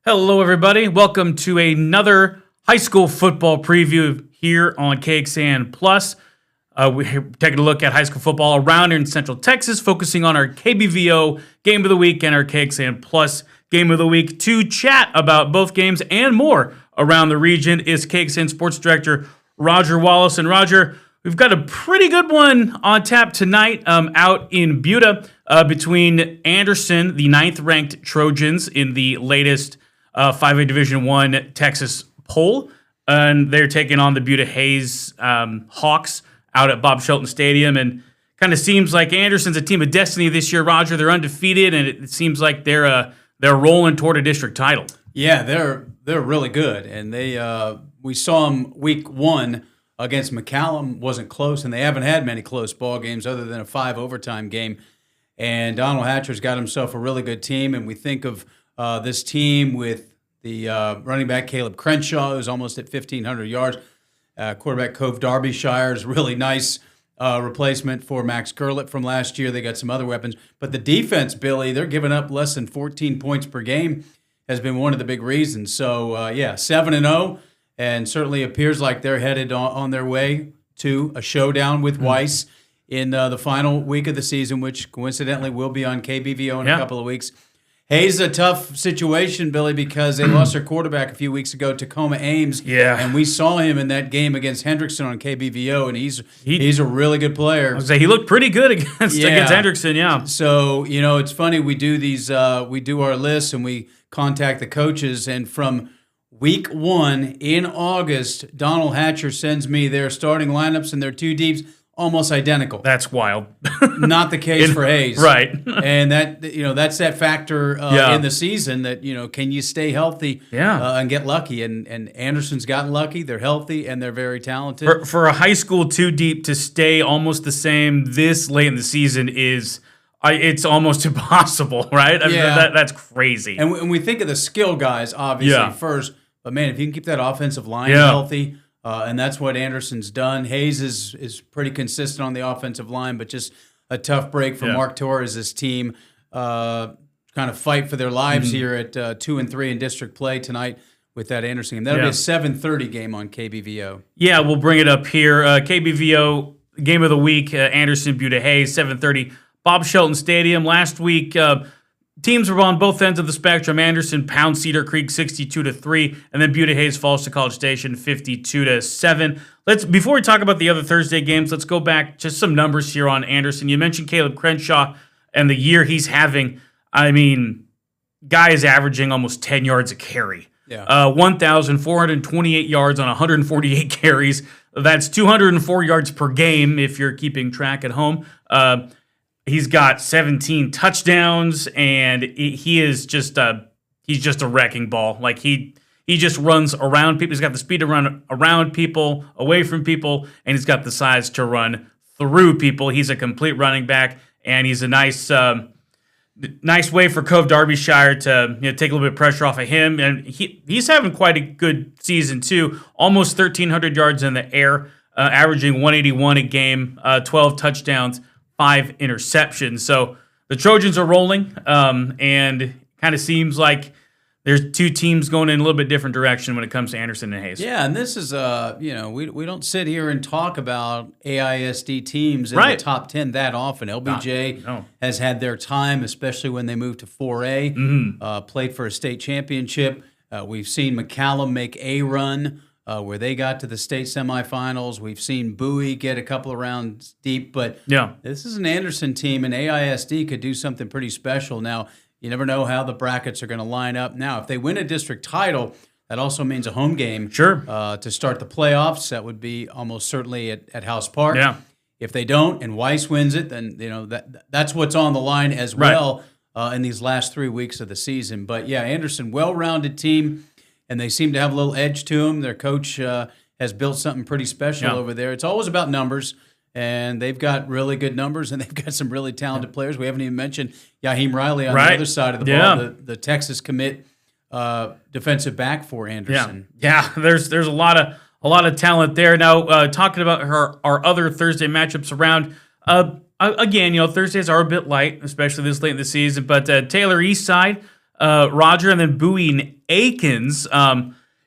Hello, everybody. Welcome to another high school football preview here on KXAN Plus. We're taking a look at high school football around here in Central Texas, focusing on our KBVO Game of the Week and our KXAN Plus Game of the Week. To chat about both games and more around the region is KXAN Sports Director Roger Wallace. And Roger, we've got a pretty good one on tap tonight out in Buda between Anderson, the 9th-ranked Trojans in the latest 5A Division I Texas poll, and they're taking on the Buda Hayes Hawks out at Bob Shelton Stadium, and kind of seems like Anderson's a team of destiny this year, Roger. They're undefeated, and it seems like they're rolling toward a district title. Yeah, they're really good, and we saw them week 1 against McCallum. Wasn't close, and they haven't had many close ball games other than a 5 overtime game. And Donald Hatcher's got himself a really good team, and we think of this team with the running back Caleb Crenshaw, who's almost at 1,500 yards. Quarterback Cove Derbyshire is a really nice replacement for Max Gurlitt from last year. They got some other weapons. But the defense, Billy, they're giving up less than 14 points per game, has been one of the big reasons. So, 7-0, and certainly appears like they're headed on their way to a showdown with Weiss in the final week of the season, which coincidentally will be on KBVO in a couple of weeks. Hayes is a tough situation, Billy, because they lost their quarterback a few weeks ago, Tacoma Ames. Yeah. And we saw him in that game against Hendrickson on KBVO, and he's a really good player. I was say he looked pretty good against Hendrickson, yeah. So, it's funny, we do these we do our lists and we contact the coaches, and from week 1 in August, Donald Hatcher sends me their starting lineups and their two deeps almost identical. That's wild. Not the case for Hayes. Right. And that's that factor in the season that, can you stay healthy and get lucky? And Anderson's gotten lucky. They're healthy and they're very talented. For a high school 2 deep to stay almost the same this late in the season it's almost impossible, right? I mean, that's crazy. And we think of the skill guys, obviously, first. But, man, if you can keep that offensive line healthy, and that's what Anderson's done. Hayes is pretty consistent on the offensive line, but just a tough break for Mark Torres' team. Kind of fight for their lives here at 2-3 in district play tonight with that Anderson game. That'll be a 7:30 game on KBVO. Yeah, we'll bring it up here. KBVO Game of the Week, Anderson, Buda Hayes, 7:30, Bob Shelton Stadium. Last week, teams were on both ends of the spectrum. Anderson pounds Cedar Creek 62-3, and then Buda Hayes falls to College Station 52-7. Before we talk about the other Thursday games, let's go back to some numbers here on Anderson. You mentioned Caleb Crenshaw and the year he's having. I mean, guy is averaging almost 10 yards a carry. 1,428 yards on 148 carries. That's 204 yards per game if you're keeping track at home. He's got 17 touchdowns, and he's just a wrecking ball. Like he just runs around people. He's got the speed to run around people, away from people, and he's got the size to run through people. He's a complete running back, and he's a nice way for Cove Derbyshire to take a little bit of pressure off of him. And he's having quite a good season too. Almost 1,300 yards in the air, averaging 181 a game, 12 touchdowns. 5 interceptions. So the Trojans are rolling, and kind of seems like there's 2 teams going in a little bit different direction when it comes to Anderson and Hayes. Yeah, and this is, we don't sit here and talk about AISD teams in the top 10 that often. LBJ has had their time, especially when they moved to 4A, played for a state championship. We've seen McCallum make a run where they got to the state semifinals. We've seen Bowie get a couple of rounds deep, but this is an Anderson team, and AISD could do something pretty special. Now, you never know how the brackets are going to line up. Now, if they win a district title, that also means a home game to start the playoffs. That would be almost certainly at House Park. Yeah. If they don't and Weiss wins it, then that's what's on the line as well in these last 3 weeks of the season. But, Anderson, well-rounded team. And they seem to have a little edge to them. Their coach has built something pretty special over there. It's always about numbers, and they've got really good numbers, and they've got some really talented players. We haven't even mentioned Yaheem Riley on the other side of the ball, the Texas commit defensive back for Anderson. Yeah, there's a lot of talent there. Now, talking about our other Thursday matchups around, again, Thursdays are a bit light, especially this late in the season, but Taylor Eastside Roger, and then Bowie and Aikens.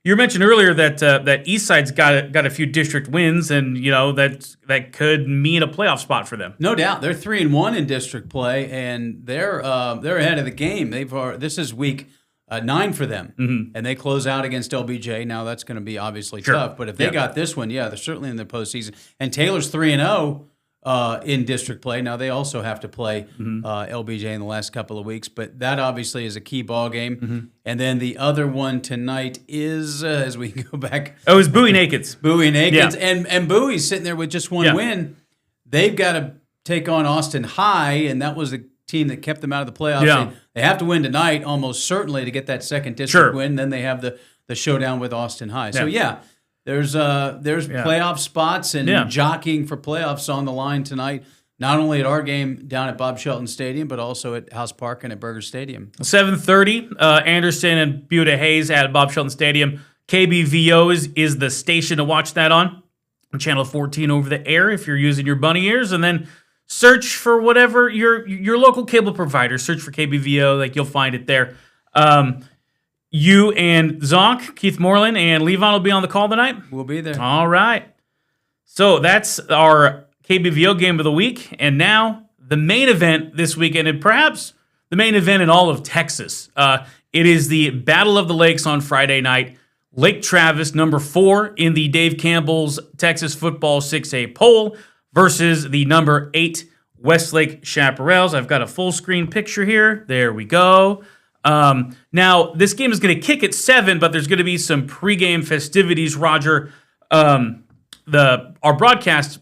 You mentioned earlier that that Eastside's got a few district wins, and that could mean a playoff spot for them. No doubt, they're 3-1 in district play, and they're ahead of the game. This is week 9 for them, and they close out against LBJ. Now that's going to be obviously tough, but if they got this one, they're certainly in the postseason. And Taylor's 3-0 in district play. Now they also have to play LBJ in the last couple of weeks, but that obviously is a key ball game. And then the other one tonight is as we go back. Oh, it was Bowie and Aikens. Bowie and Aikens, and Bowie's sitting there with just one win. They've got to take on Austin High, and that was the team that kept them out of the playoffs. They have to win tonight, almost certainly, to get that second district win. Then they have the showdown with Austin High. So there's playoff spots and jockeying for playoffs on the line tonight. Not only at our game down at Bob Shelton Stadium, but also at House Park and at Burger Stadium. 7:30, Anderson and Buda Hayes at Bob Shelton Stadium. KBVO is the station to watch that on. Channel 14 over the air if you're using your bunny ears, and then search for whatever your local cable provider. Search for KBVO, you'll find it there. You and Zonk, Keith Moreland, and Levon will be on the call tonight. We'll be there. All right. So that's our KBVO game of the week, and now the main event this weekend, and perhaps the main event in all of Texas. It is the Battle of the Lakes on Friday night. Lake Travis, number 4 in the Dave Campbell's Texas Football 6A poll, versus the number 8 Westlake Chaparrals. I've got a full screen picture here. There we go. Now, this game is going to kick at 7, but there's going to be some pregame festivities, Roger. Our broadcast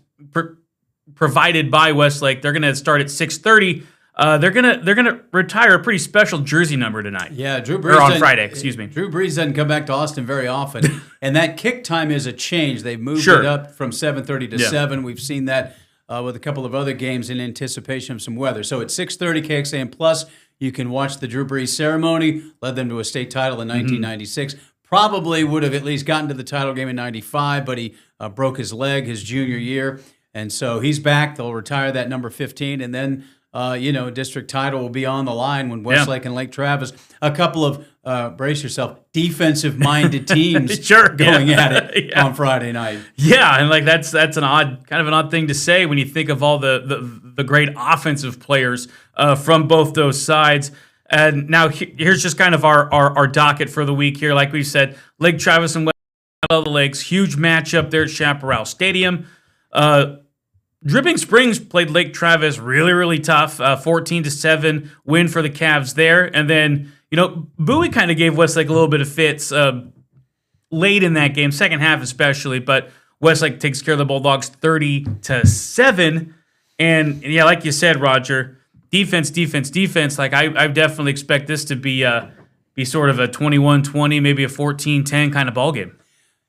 provided by Westlake, they're going to start at 6:30. They're gonna retire a pretty special jersey number tonight. Yeah, Drew Brees. Or on Friday, excuse me. Drew Brees doesn't come back to Austin very often, and that kick time is a change. They've moved it up from 7:30 to 7. We've seen that with a couple of other games in anticipation of some weather. So at 6:30 KXAN Plus, you can watch the Drew Brees ceremony. Led them to a state title in 1996. Probably would have at least gotten to the title game in 95, but he broke his leg his junior year, and so he's back. They'll retire that number 15, and then. District title will be on the line when Westlake and Lake Travis, a couple of, brace yourself, defensive-minded teams going at it on Friday night. Yeah, and that's an odd thing to say when you think of all the great offensive players from both those sides. And now here's just kind of our docket for the week here. Like we said, Lake Travis and Westlake of the Lakes, huge matchup there at Chaparral Stadium. Dripping Springs played Lake Travis really, really tough. 14-7 win for the Cavs there. And then, Bowie kind of gave Westlake a little bit of fits late in that game, second half especially. But Westlake takes care of the Bulldogs 30-7. And like you said, Roger, defense. I definitely expect this to be sort of a 21-20, maybe a 14-10 kind of ball game.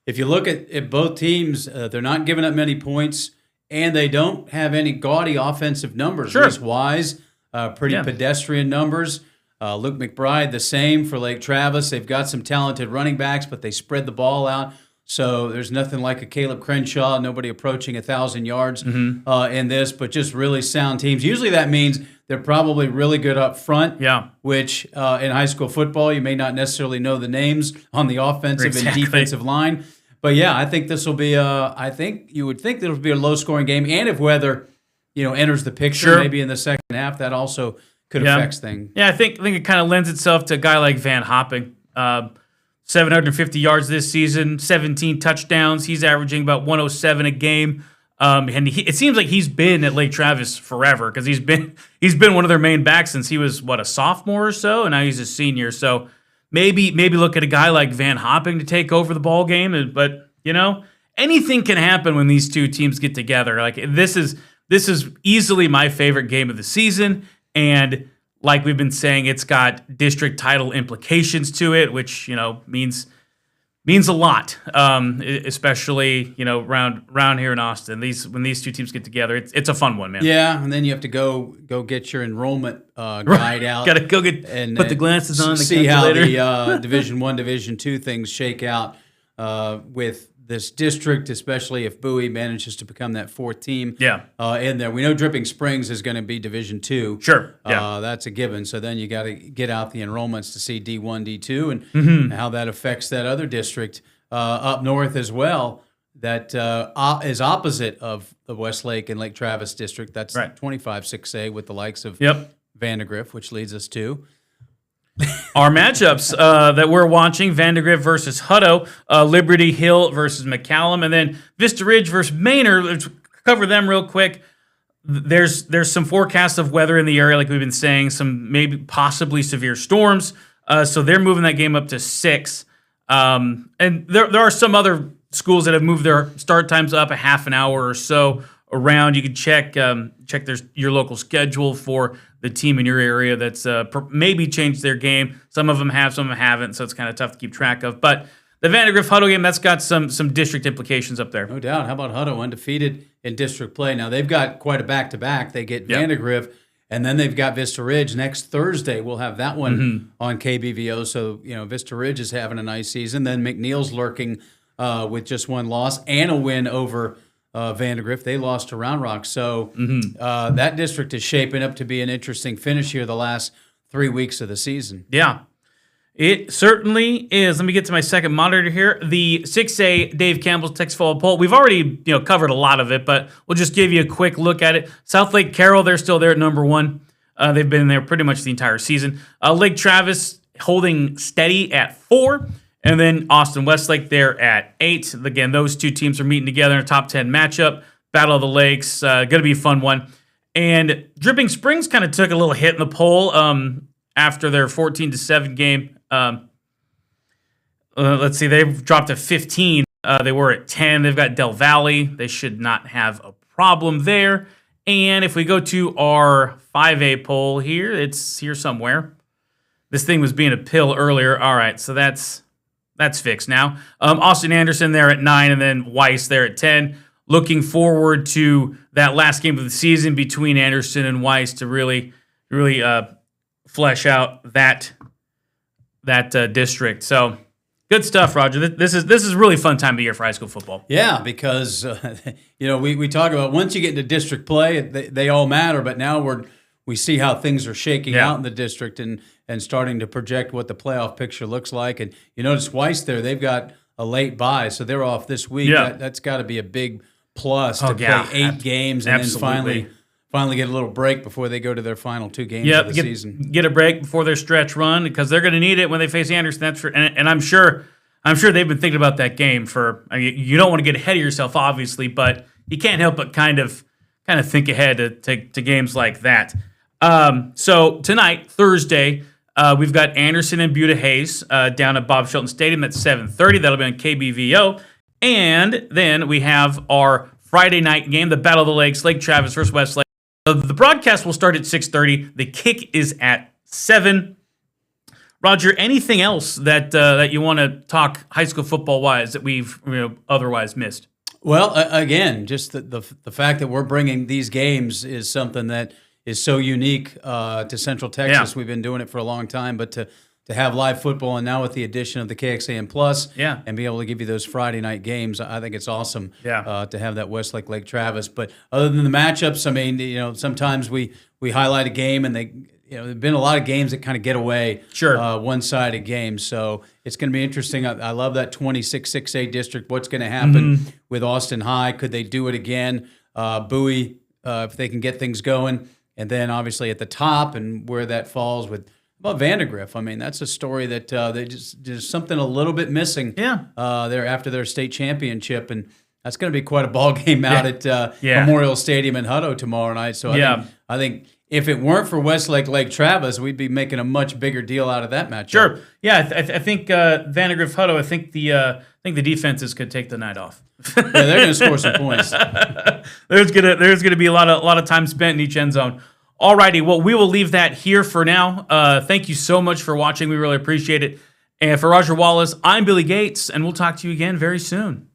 If you look at both teams, they're not giving up many points. And they don't have any gaudy offensive numbers. Reese Wise, pretty pedestrian numbers. Luke McBride, the same for Lake Travis. They've got some talented running backs, but they spread the ball out. So there's nothing like a Caleb Crenshaw, nobody approaching 1,000 yards in this, but just really sound teams. Usually that means they're probably really good up front, which in high school football, you may not necessarily know the names on the offensive and defensive line. But I think this will be. I think you would think there will be a low-scoring game, and if weather, enters the picture, maybe in the second half, that also could affect things. Yeah, I think it kind of lends itself to a guy like Van Hopping. 750 yards this season, 17 touchdowns. He's averaging about 107 a game, and it seems like he's been at Lake Travis forever because he's been one of their main backs since he was a sophomore or so, and now he's a senior. So. Maybe look at a guy like Van Hopping to take over the ball game, but anything can happen when these two teams get together. Like this is easily my favorite game of the season, and like we've been saying, it's got district title implications to it, which means a lot, especially around here in Austin. When these two teams get together, it's a fun one, man. Yeah, and then you have to go get your enrollment guide out. Got to go put the glasses on. See how the Division I, Division II things shake out with this district, especially if Bowie manages to become that fourth team. Yeah. In there, we know Dripping Springs is going to be Division II. Sure. Yeah. That's a given. So then you got to get out the enrollments to see D1, D2, and how that affects that other district up north as well. That is opposite of the Westlake and Lake Travis district. That's right. 25 6A with the likes of Vandergrift, which leads us to our matchups that we're watching: Vandergrift versus Hutto, Liberty Hill versus McCallum, and then Vista Ridge versus Maynard. Let's cover them real quick. There's some forecasts of weather in the area, like we've been saying, some maybe possibly severe storms. So they're moving that game up to 6. And there are some other schools that have moved their start times up a half an hour or so around. You can check your local schedule for the team in your area that's maybe changed their game. Some of them have, some of them haven't, so it's kind of tough to keep track of. But the Vandergrift Hutto game, that's got some district implications up there. No doubt. How about Hutto, undefeated in district play? Now, they've got quite a back-to-back. They get Vandergrift, and then they've got Vista Ridge. Next Thursday, we'll have that one on KBVO. So, Vista Ridge is having a nice season. Then McNeil's lurking with just one loss and a win over Vandergrift. They lost to Round Rock. So that district is shaping up to be an interesting finish here the last 3 weeks of the season. Yeah, it certainly is. Let me get to my second monitor here. The 6A Dave Campbell's Texas Football Poll. We've already covered a lot of it, but we'll just give you a quick look at it. South Lake Carroll, they're still there at number 1. They've been there pretty much the entire season. Lake Travis holding steady at 4. And then Austin Westlake there at 8. Again, those two teams are meeting together in a top 10 matchup. Battle of the Lakes, going to be a fun one. And Dripping Springs kind of took a little hit in the poll after their 14-7 game. Let's see, they've dropped to 15. They were at 10. They've got Del Valle. They should not have a problem there. And if we go to our 5A poll here, it's here somewhere. This thing was being a pill earlier. All right, so that's fixed now. Austin Anderson there at 9, and then Weiss there at 10. Looking forward to that last game of the season between Anderson and Weiss to really flesh out that district. So good stuff, Roger. This is a really fun time of year for high school football. Yeah, because we talk about once you get into district play, they all matter. But now we see how things are shaking out in the district and starting to project what the playoff picture looks like. And you notice Weiss there, they've got a late bye, so they're off this week. Yeah. That's got to be a big plus to play 8 games and then finally get a little break before they go to their final 2 games of the season. Get a break before their stretch run because they're going to need it when they face Anderson. And I'm sure they've been thinking about that game you don't want to get ahead of yourself, obviously, but you can't help but kind of think ahead to games like that. So tonight, Thursday, we've got Anderson and Buda Hayes down at Bob Shelton Stadium at 7:30. That'll be on KBVO. And then we have our Friday night game, the Battle of the Lakes, Lake Travis versus Westlake. The broadcast will start at 6:30. The kick is at 7. Roger, anything else that you want to talk high school football-wise that we've otherwise missed? Well, again, just the fact that we're bringing these games is something that is so unique to Central Texas. Yeah. We've been doing it for a long time, but to have live football and now with the addition of the KXAN Plus and be able to give you those Friday night games, I think it's awesome to have that Westlake Lake Travis. But other than the matchups, I mean, sometimes we highlight a game and there've been a lot of games that kind of get away one-sided games. So it's going to be interesting. I love that 26-6A district. What's going to happen with Austin High? Could they do it again? Bowie, if they can get things going. And then obviously at the top and where that falls with about Vandergrift. I mean, that's a story that there's something a little bit missing there after their state championship. And that's going to be quite a ball game out at Memorial Stadium in Hutto tomorrow night. So I think if it weren't for Westlake Lake Travis, we'd be making a much bigger deal out of that matchup. Sure. Yeah, I think Vandergrift Hutto, I think the defenses could take the night off. Yeah, they're going to score some points. There's gonna be a lot of time spent in each end zone. Alrighty, well, we will leave that here for now. Thank you so much for watching. We really appreciate it. And for Roger Wallace, I'm Billy Gates, and we'll talk to you again very soon.